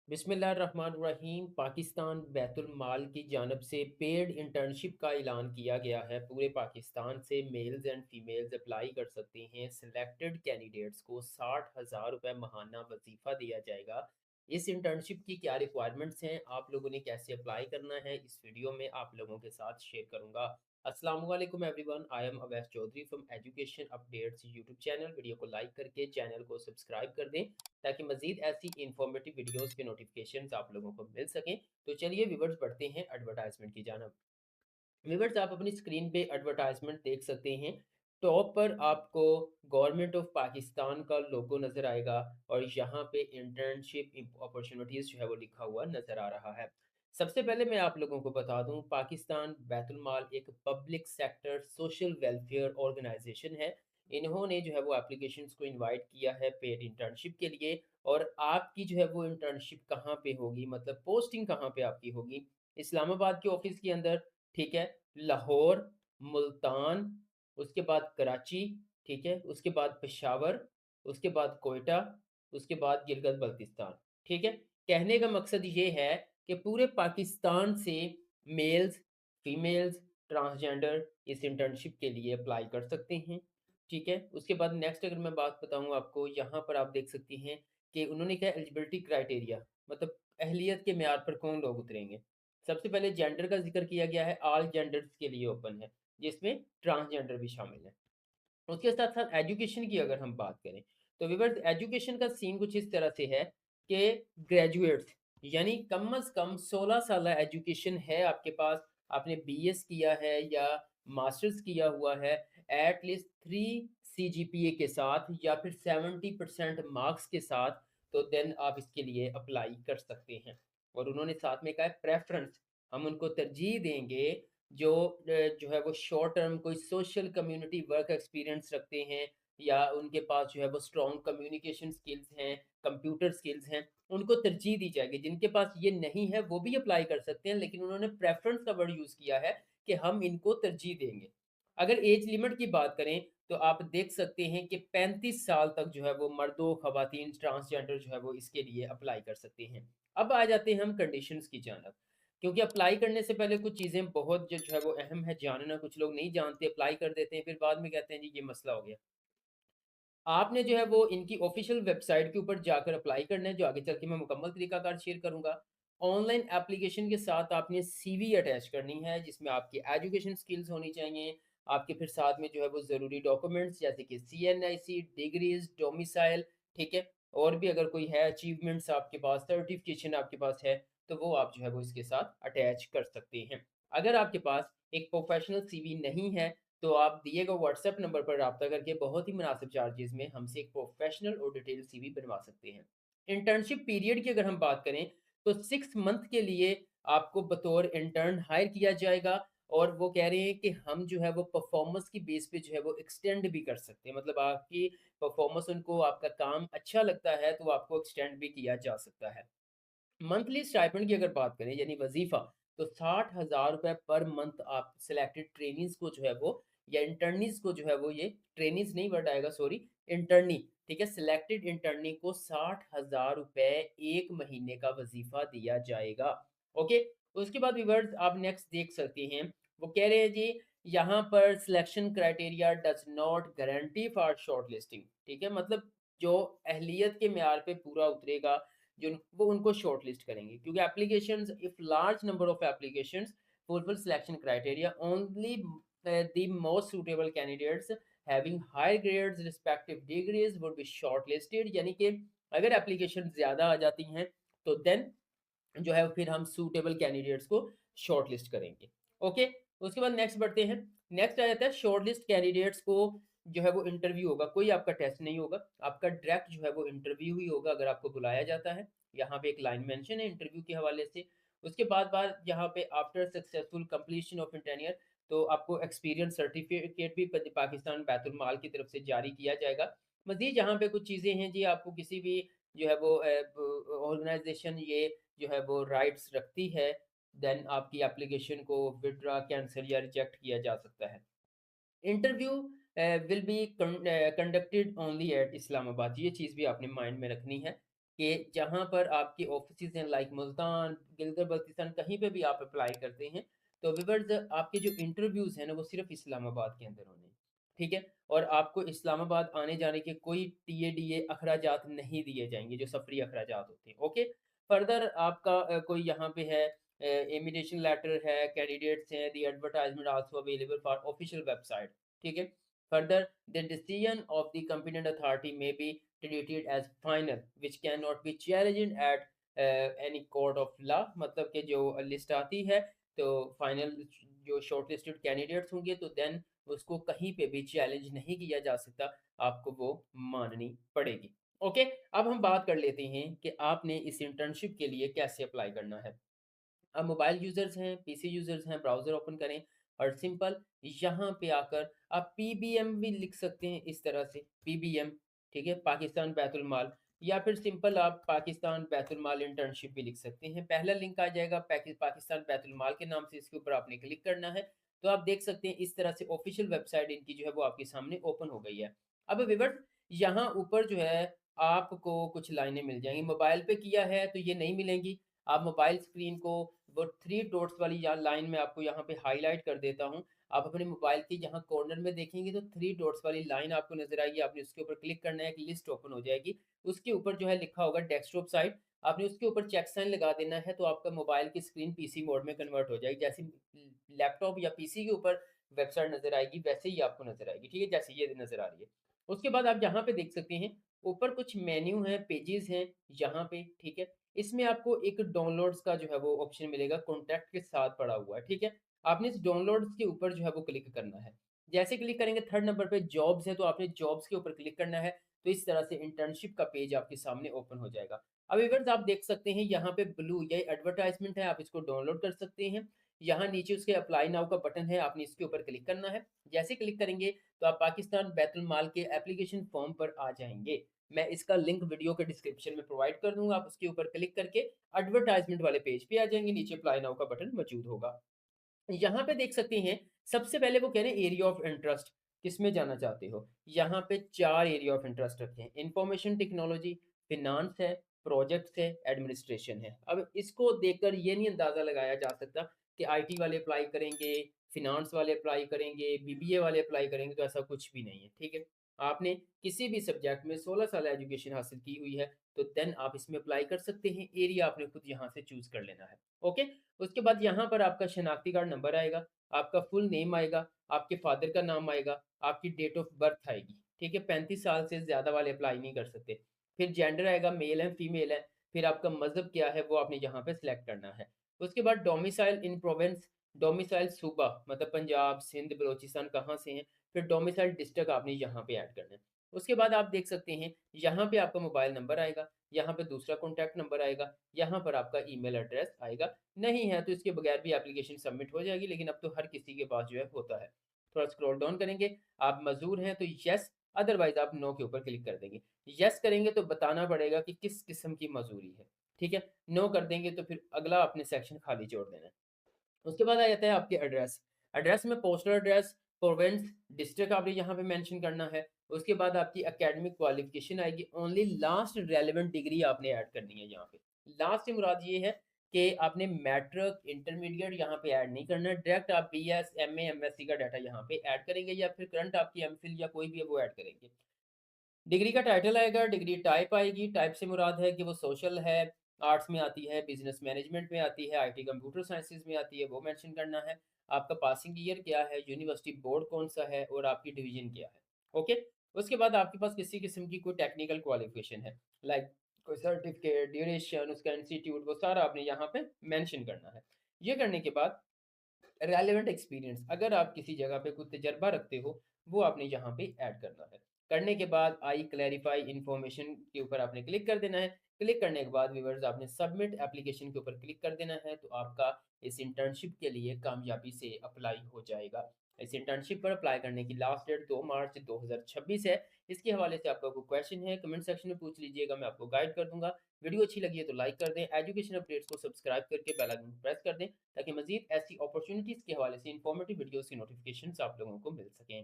बिस्मिल्लाहिर्रहमानिर्रहीम। पाकिस्तान बैतुल माल की जानब से पेड इंटर्नशिप का ऐलान किया गया है। पूरे पाकिस्तान से मेल्स एंड फीमेल्स अप्लाई कर सकते हैं। सिलेक्टेड कैंडिडेट्स को 60,000 रुपये माहाना वजीफ़ा दिया जाएगा। इस इंटर्नशिप की क्या रिक्वायरमेंट्स हैं, आप लोगों ने कैसे अप्लाई करना है, इस वीडियो में आप लोगों के साथ शेयर करूंगा। अस्सलाम वालेकुम everyone, I am Awais Chaudhry from education updates YouTube channel. Video को लाइक करके चैनल को सब्सक्राइब कर दें ताकि मज़ीद ऐसी इन्फॉर्मेटिव वीडियोज़ के नोटिफिकेशंस आप लोगों को मिल सकें। तो चलिए व्यूअर्स बढ़ते हैं एडवर्टाइजमेंट की जानब। व्यूअर्स आप अपनी स्क्रीन पे एडवर्टाइजमेंट देख सकते हैं। टॉप पर आपको गवर्नमेंट ऑफ पाकिस्तान का लोगो नज़र आएगा और यहाँ पे इंटर्नशिप अपॉर्चुनिटीज़ जो है वो लिखा हुआ नज़र आ रहा है। सबसे पहले मैं आप लोगों को बता दूं, पाकिस्तान बैतुल माल एक public sector social welfare organisation है। इन्होंने जो है वो एप्लीकेशंस को इनवाइट किया है पेड इंटर्नशिप के लिए। और आपकी जो है वो इंटर्नशिप कहाँ पे होगी, मतलब पोस्टिंग कहाँ पे आपकी होगी? इस्लामाबाद के ऑफिस के अंदर, ठीक है, लाहौर, मुल्तान, उसके बाद कराची, ठीक है, उसके बाद पेशावर, उसके बाद कोयटा, उसके बाद गिलगित बल्तिस्तान, ठीक है। कहने का मकसद ये है कि पूरे पाकिस्तान से मेल्स, फीमेल्स, ट्रांसजेंडर इस इंटर्नशिप के लिए अप्लाई कर सकते हैं, ठीक है। उसके बाद नेक्स्ट अगर मैं बात बताऊँ आपको, यहाँ पर आप देख सकती हैं कि उन्होंने क्या एलिजिबिलिटी क्राइटेरिया, मतलब अहलियत के म्यार पर कौन लोग उतरेंगे। सबसे पहले जेंडर का ज़िक्र किया गया है, ऑल जेंडर्स के लिए ओपन है, जिसमें ट्रांसजेंडर भी शामिल है। उसके साथ-साथ एजुकेशन की अगर हम बात करें, तो व्यूअर्स एजुकेशन का सीन कुछ इस तरह से है कि ग्रेजुएट्स यानी कम से कम 16 साल एजुकेशन है आपके पास, आपने बीएस किया है या मास्टर्स किया हुआ है, एट लीस्ट 3 सीजीपीए के साथ या फिर 70% मार्क्स के साथ, तो देन आप इसके लिए अप्लाई कर सकते हैं। और उन्होंने साथ में कहा है प्रेफ़रेंस, हम उनको तरजीह देंगे जो जो है वो शॉर्ट टर्म कोई सोशल कम्युनिटी वर्क एक्सपीरियंस रखते हैं या उनके पास जो है वो स्ट्रॉन्ग कम्युनिकेशन स्किल्स हैं, कंप्यूटर स्किल्स हैं, उनको तरजीह दी जाएगी। जिनके पास ये नहीं है वो भी अप्लाई कर सकते हैं, लेकिन उन्होंने प्रेफ़रेंस का वर्ड यूज़ किया है कि हम इनको तरजीह देंगे। अगर एज लिमिट की बात करें तो आप देख सकते हैं कि 35 साल तक जो है वो मर्दों, ख़वातीन, ट्रांसजेंडर जो है वो इसके लिए अप्लाई कर सकते हैं। अब आ जाते हैं हम कंडीशंस की जानब। क्योंकि अप्लाई करने से पहले कुछ चीज़ें बहुत जो है वो अहम है जानना, कुछ लोग नहीं जानते, अप्लाई कर देते हैं, फिर बाद में कहते हैं जी ये मसला हो गया। आपने जो है वो इनकी ऑफ़िशियल वेबसाइट के ऊपर जाकर अप्लाई करना है, जो आगे चल के मैं मुकम्मल तरीकाकार शेयर करूँगा। ऑनलाइन एप्लीकेशन के साथ आपने सीवी अटैच करनी है, जिसमें आपकी एजुकेशन स्किल्स होनी चाहिए, आपके फिर साथ में जो है वो ज़रूरी डॉक्यूमेंट्स जैसे कि सीएनआईसी, डिग्रीज़, डोमिसाइल, ठीक है? और भी अगर कोई है अचीवमेंट्स आपके पास, सर्टिफ़िकेशन आपके पास है, तो वो आप जो है वो इसके साथ अटैच कर सकते हैं। अगर आपके पास एक प्रोफ़ेशनल सीवी नहीं है, तो आप दिए गए व्हाट्सएप नंबर पर राब्ता करके बहुत ही मुनासिब चार्जेज़ में हमसे एक प्रोफ़ेशनल और डिटेल सीवी बनवा सकते हैं। इंटर्नशिप पीरियड की अगर हम बात करें, तो 6 मंथ के लिए आपको बतौर इंटर्न हायर किया जाएगा और वो कह रहे हैं कि हम जो है वो परफ़ॉर्मेंस की बेस पे जो है वो एक्सटेंड भी कर सकते हैं। मतलब आपकी परफ़ॉर्मेंस, उनको आपका काम अच्छा लगता है, तो आपको एक्सटेंड भी किया जा सकता है। मंथली स्टाइपेंड की अगर बात करें यानी वजीफा, तो 60,000 रुपए पर मंथ आप सिलेक्टेड ट्रेनीज को जो है वो या इंटर्नीज को जो है वो, ये ट्रेनीज नहीं वर्ड आएगा, सॉरी, इंटर्नी, ठीक है, सिलेक्टेड इंटर्नी को 60,000 रुपए एक महीने का वजीफा दिया जाएगा। ओके। उसके बाद व्यूअर्स आप नेक्स्ट देख सकते हैं, वो कह रहे हैं जी यहाँ पर selection criteria does not guarantee for short listing, ठीक है, मतलब जो अहलियत के म्यार पे पूरा उतरेगा, जो वो उनको शॉर्टलिस्ट करेंगे, क्योंकि applications, if large number of applications fulfil selection criteria only the most suitable candidates having high grades respective degrees would be shortlisted, यानी कि अगर एप्लीकेशन ज़्यादा आ जाती हैं तो देन जो है फिर हम सूटेबल कैंडिडेट्स को शॉर्टलिस्ट करेंगे। ओके। उसके बाद नेक्स्ट बढ़ते हैं। नेक्स्ट आ जाता है शॉर्टलिस्ट कैंडिडेट्स को जो है वो इंटरव्यू होगा, कोई आपका टेस्ट नहीं होगा, आपका डायरेक्ट जो है वो इंटरव्यू ही होगा अगर आपको बुलाया जाता है। यहाँ पे एक लाइन मेंशन है इंटरव्यू के हवाले से। उसके बाद यहाँ पे after successful completion of interior, तो आपको एक्सपीरियंस सर्टिफिकेट भी पाकिस्तान बैतुल माल की तरफ से जारी किया जाएगा। मजीद यहाँ पे कुछ चीज़ें हैं जी, आपको किसी भी जो है वो ऑर्गेनाइजेशन ये जो है वो राइट्स रखती है, देन आपकी एप्लीकेशन को विथड्रॉ, कैंसल या रिजेक्ट किया जा सकता है। Interview will be conducted only at Islamabad, ये चीज़ भी आपने माइंड में रखनी है। कि जहाँ पर आपके ऑफिसेज़ हैं लाइक मुल्तान, गिलगित-बल्तिस्तान कहीं पे भी आप अप्लाई करते हैं, तो व्यूअर्स आपके जो इंटरव्यूज़ हैं ना वो सिर्फ़ इस्लामाबाद के अंदर होने हैं, ठीक है? और आपको इस्लामाबाद आने-जाने के कोई टीए-डीए अखराजात नहीं दिए जाएँगे, जो सफ़री अखराजात होते हैं, ओके? फर्दर आपका कोई यहाँ पे है इन्विटेशन लेटर है, कैंडिडेट्स हैं, the advertisement also available for official website, ठीक है? Further the decision of the competent authority may be treated as final which cannot be challenged at any court of law, मतलब कि जो list आती है तो फाइनल जो शॉर्टलिस्टेड कैंडिडेट्स होंगे तो देन उसको कहीं पे भी चैलेंज नहीं किया जा सकता, आपको वो माननी पड़ेगी। ओके, अब हम बात कर लेते हैं कि आपने इस इंटर्नशिप के लिए कैसे अप्लाई करना है। अब मोबाइल यूज़र्स हैं, पीसी यूज़र्स हैं, ब्राउज़र ओपन करें और सिंपल यहाँ पे आकर आप पीबीएम भी लिख सकते हैं इस तरह से, पीबीएम, ठीक है? पाकिस्तान बैतुल माल, या फिर सिंपल आप पाकिस्तान बैतुल माल इंटर्नशिप भी लिख सकते हैं। पहला लिंक आ जाएगा पाकिस्तान बैतुल माल के नाम से, इसके ऊपर आपने क्लिक करना है। तो आप देख सकते हैं इस तरह से ऑफ़िशियल वेबसाइट इनकी जो है वो आपके सामने ओपन हो गई है। अब व्यूअर्स यहाँ ऊपर जो है आपको कुछ लाइनें मिल जाएँगी। मोबाइल पे किया है तो ये नहीं मिलेंगी। आप मोबाइल स्क्रीन को वो 3 डॉट्स वाली यहाँ लाइन मैं आपको यहाँ पे हाइलाइट कर देता हूँ। आप अपने मोबाइल के यहाँ कॉर्नर में देखेंगे तो 3 डॉट्स वाली लाइन आपको नज़र आएगी, आपने उसके ऊपर क्लिक करना है, एक लिस्ट ओपन हो जाएगी। उसके ऊपर जो है लिखा होगा डेस्कटॉप साइट, आपने उसके ऊपर चेक साइन लगा देना है, तो आपका मोबाइल की स्क्रीन पीसी मोड में कन्वर्ट हो जाएगी। जैसे लैपटॉप या पीसी के ऊपर वेबसाइट नज़र आएगी, वैसे ही आपको नज़र आएगी, ठीक है? जैसे ये नज़र आ रही है। उसके बाद आप यहाँ पे देख सकते हैं, ऊपर कुछ मेन्यू हैं, पेजेज़ हैं यहाँ पे, ठीक है? इसमें आपको एक डाउनलोड्स का जो है वो ऑप्शन मिलेगा, कॉन्टैक्ट के साथ पड़ा हुआ है, ठीक है? आपने इस डाउनलोड्स के ऊपर जो है वो क्लिक करना है। जैसे क्लिक करेंगे थर्ड नंबर पे जॉब्स है, तो आपने जॉब्स के ऊपर क्लिक करना है, तो इस तरह से इंटर्नशिप का पेज आपके सामने ओपन हो जाएगा। अब व्यूअर्स आप देख सकते हैं यहाँ पे ब्लू ये एडवर्टाइज़मेंट है, आप इसको डाउनलोड कर सकते हैं। यहाँ नीचे उसके अप्लाई नाउ का बटन है, आपने इसके ऊपर क्लिक करना है। जैसे क्लिक करेंगे तो आप पाकिस्तान बैतुल माल के एप्लीकेशन फॉर्म पर आ जाएँगे। मैं इसका लिंक वीडियो के डिस्क्रिप्शन में प्रोवाइड कर दूँगा, आप उसके ऊपर क्लिक करके एडवर्टाइज़मेंट वाले पेज पे आ जाएँगे, नीचे अप्लाई नाउ का बटन मौजूद होगा। यहाँ पे देख सकते हैं, सबसे पहले वो कह रहे हैं एरिया ऑफ इंटरेस्ट, किसमें जाना चाहते हो? यहाँ पे 4 एरिया ऑफ इंटरेस्ट रखे हैं, इन्फॉर्मेशन टेक्नोलॉजी, फिनांस है, प्रोजेक्ट्स है, एडमिनिस्ट्रेशन है। अब इसको देखकर ये नहीं अंदाज़ा लगाया जा सकता कि आईटी वाले अप्लाई करेंगे, फिनांस वाले अप्लाई करेंगे, बीबीए वाले अप्लाई करेंगे, तो ऐसा कुछ भी नहीं है, ठीक है? आपने किसी भी सब्जेक्ट में 16 साल एजुकेशन हासिल की हुई है, तो देन आप इसमें अप्लाई कर सकते हैं, एरिया आपने खुद यहाँ से चूज़ कर लेना है, ओके? उसके बाद यहाँ पर आपका शनाख्ती कार्ड नंबर आएगा, आपका फुल नेम आएगा, आपके फादर का नाम आएगा, आपकी डेट ऑफ बर्थ आएगी, ठीक है? 35 साल से ज़्यादा वाले अप्लाई नहीं कर सकते। फिर जेंडर आएगा, मेल है, फीमेल है, फिर आपका मज़हब क्या है, वो आपने यहाँ पे सिलेक्ट करना है। उसके बाद डोमिसाइल इन प्रोविंस, डोमिसाइल सूबा मतलब पंजाब, सिंध, बलूचिस्तान कहाँ से हैं, फिर डोमिसाइल डिस्ट्रिक्ट आपने यहाँ पे ऐड करना है। उसके बाद आप देख सकते हैं, यहाँ पे आपका मोबाइल नंबर आएगा, यहाँ पे दूसरा कॉन्टैक्ट नंबर आएगा, यहाँ पर आपका ईमेल एड्रेस आएगा। नहीं है तो इसके बगैर भी एप्लीकेशन सबमिट हो जाएगी, लेकिन अब तो हर किसी के पास जो है होता है। थोड़ा स्क्रॉल डाउन करेंगे, आप मज़दूर हैं तो येस, अदरवाइज़ आप नो के ऊपर क्लिक कर देंगे। येस करेंगे तो बताना पड़ेगा कि किस किस्म की मज़दूरी है, ठीक है? नो कर देंगे तो फिर अगला आपने सेक्शन खाली छोड़ देना है। उसके बाद आ जाता है आपके एड्रेस। एड्रेस में पोस्टल एड्रेस, प्रोविंस, डिस्ट्रिक्ट आपने यहाँ पे मेंशन करना है। उसके बाद आपकी एकेडमिक क्वालिफ़िकेशन आएगी, ओनली लास्ट रेलेवेंट डिग्री आपने ऐड करनी है यहाँ पे। लास्ट से मुराद ये है कि आपने मैट्रिक, इंटरमीडिएट यहाँ पे ऐड नहीं करना है, डायरेक्ट आप बीएस, एमए, एमएससी का डाटा यहाँ पे ऐड करेंगे या फिर करंट आपकी एमफिल या कोई भी है वो ऐड करेंगे। डिग्री का टाइटल आएगा, डिग्री टाइप आएगी, टाइप से मुराद है कि वो सोशल है, आर्ट्स में आती है, बिज़नेस मैनेजमेंट में आती है, आईटी कंप्यूटर साइंसेज़ में आती है, वो मेंशन करना है। आपका पासिंग ईयर क्या है, यूनिवर्सिटी बोर्ड कौन-सा है और आपकी डिवीज़न क्या है, ओके? उसके बाद आपके पास किसी किस्म की कोई टेक्निकल क्वालिफ़िकेशन है, लाइक कोई सर्टिफ़िकेट, ड्यूरेशन, उसका इंस्टीट्यूट, वो सारा आपने यहाँ पे मेंशन करना है। ये करने के बाद रेलेवेंट एक्सपीरियंस, अगर आप किसी जगह पे कुछ तजर्बा रखते हो, वो आपने यहाँ पे ऐड करना है। करने के बाद आई क्लैरिफाई इन्फॉर्मेशन के ऊपर आपने क्लिक कर देना है। क्लिक करने के बाद व्यूअर्स आपने सबमिट एप्लीकेशन के ऊपर क्लिक कर देना है, तो आपका इस इंटर्नशिप के लिए कामयाबी से अप्लाई हो जाएगा। इस इंटर्नशिप पर अप्लाई करने की लास्ट डेट 2 मार्च 2026 है। इसके हवाले से आपका कोई क्वेश्चन है, कमेंट सेक्शन में पूछ लीजिएगा, मैं आपको गाइड कर दूँगा। वीडियो अच्छी लगी है तो लाइक कर दें, एजुकेशन अपडेट्स को सब्सक्राइब करके बेल आइकन प्रेस कर दें, ताकि मज़ीद ऐसी अपॉर्च्युनिटीज़ के हवाले से इन्फॉर्मेटिव वीडियोज़ की नोटिफ़िकेशंस आप लोगों को मिल सकें।